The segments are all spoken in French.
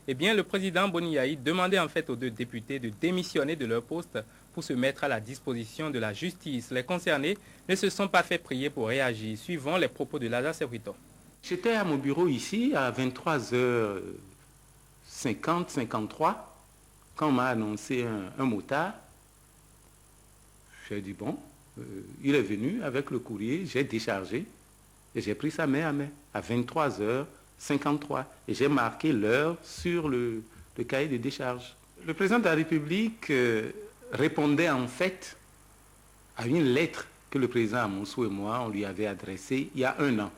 Eh bien, le président Boni demandait en fait aux deux députés de démissionner de leur poste pour se mettre à la disposition de la justice. Les concernés ne se sont pas fait prier pour réagir, suivant les propos de Lazare Serruito. J'étais à mon bureau ici à 23h50, 53, quand on m'a annoncé un motard. J'ai dit bon, il est venu avec le courrier, j'ai déchargé et j'ai pris ça main à main à 23h53 et j'ai marqué l'heure sur le cahier de décharge. Le président de la République répondait en fait à une lettre que le président Amonsou et moi, on lui avait adressée il y a 1 an.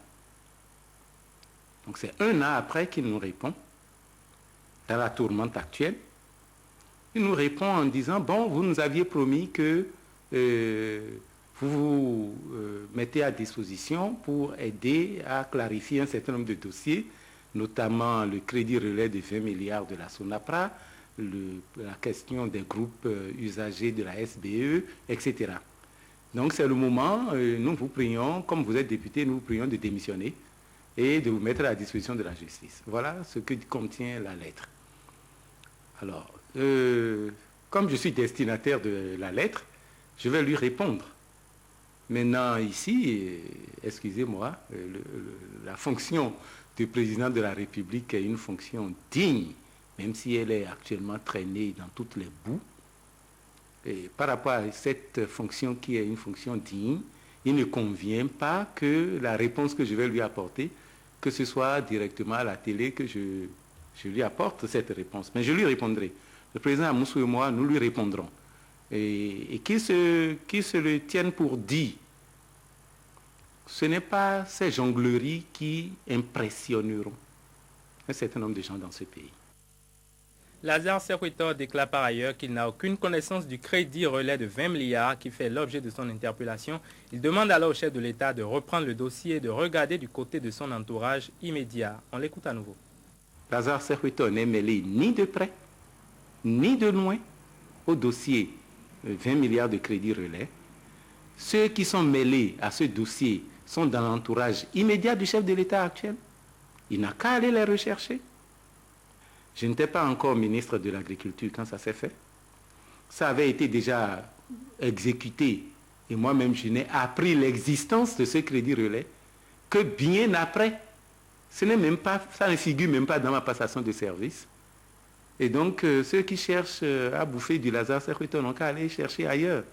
Donc c'est 1 an après qu'il nous répond, dans la tourmente actuelle. Il nous répond en disant, bon, vous nous aviez promis que vous vous mettez à disposition pour aider à clarifier un certain nombre de dossiers, notamment le crédit relais de 20 milliards de la SONAPRA, la question des groupes usagers de la SBE, etc. Donc c'est le moment, nous vous prions, comme vous êtes député, nous vous prions de démissionner et de vous mettre à la disposition de la justice. Voilà ce que contient la lettre. Alors, comme je suis destinataire de la lettre, je vais lui répondre. Maintenant, ici, excusez-moi, la fonction de président de la République est une fonction digne, même si elle est actuellement traînée dans toutes les boues. Et par rapport à cette fonction qui est une fonction digne, il ne convient pas que la réponse que je vais lui apporter, que ce soit directement à la télé que je lui apporte cette réponse. Mais je lui répondrai. Le président Amoussou et moi, nous lui répondrons. Et qui se le tiennent pour dit, ce n'est pas ces jongleries qui impressionneront un certain nombre de gens dans ce pays. Lazare Serruito déclare par ailleurs qu'il n'a aucune connaissance du crédit relais de 20 milliards qui fait l'objet de son interpellation. Il demande alors au chef de l'État de reprendre le dossier et de regarder du côté de son entourage immédiat. On l'écoute à nouveau. Lazare Serruito n'est mêlé ni de près, ni de loin au dossier 20 milliards de crédit relais. Ceux qui sont mêlés à ce dossier sont dans l'entourage immédiat du chef de l'État actuel. Il n'a qu'à aller les rechercher. Je n'étais pas encore ministre de l'Agriculture quand ça s'est fait. Ça avait été déjà exécuté. Et moi-même, je n'ai appris l'existence de ce crédit relais que bien après. Ça ne figure même pas dans ma passation de service. Et donc, ceux qui cherchent à bouffer du Lazare Serruito n'ont qu'à aller chercher ailleurs.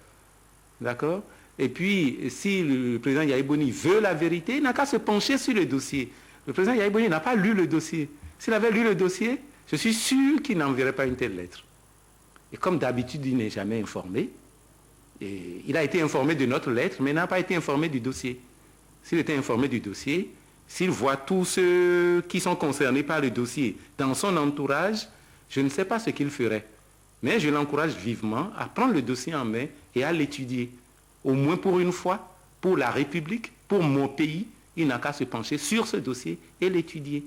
D'accord? Et puis, si le président Yahi Boni veut la vérité, il n'a qu'à se pencher sur le dossier. Le président Yahi Boni n'a pas lu le dossier. S'il avait lu le dossier, je suis sûr qu'il n'enverrait pas une telle lettre. Et comme d'habitude, il n'est jamais informé. Et il a été informé de notre lettre, mais n'a pas été informé du dossier. S'il était informé du dossier, s'il voit tous ceux qui sont concernés par le dossier dans son entourage, je ne sais pas ce qu'il ferait. Mais je l'encourage vivement à prendre le dossier en main et à l'étudier. Au moins pour une fois, pour la République, pour mon pays, il n'a qu'à se pencher sur ce dossier et l'étudier.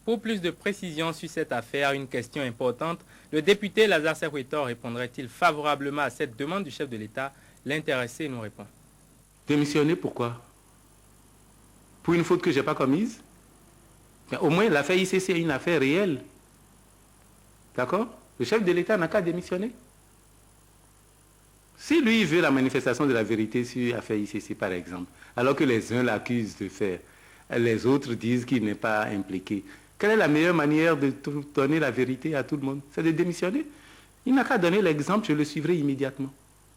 Pour plus de précisions sur cette affaire, une question importante, le député Lazare Serruito répondrait-il favorablement à cette demande du chef de l'État? L'intéressé nous répond. Démissionner, pourquoi? Pour une faute que je n'ai pas commise? Mais au moins, l'affaire ICC est une affaire réelle. D'accord? Le chef de l'État n'a qu'à démissionner. Si lui veut la manifestation de la vérité sur l'affaire ICC, par exemple, alors que les uns l'accusent de faire, les autres disent qu'il n'est pas impliqué, quelle est la meilleure manière de donner la vérité à tout le monde? C'est de démissionner. Il n'a qu'à donner l'exemple, je le suivrai immédiatement.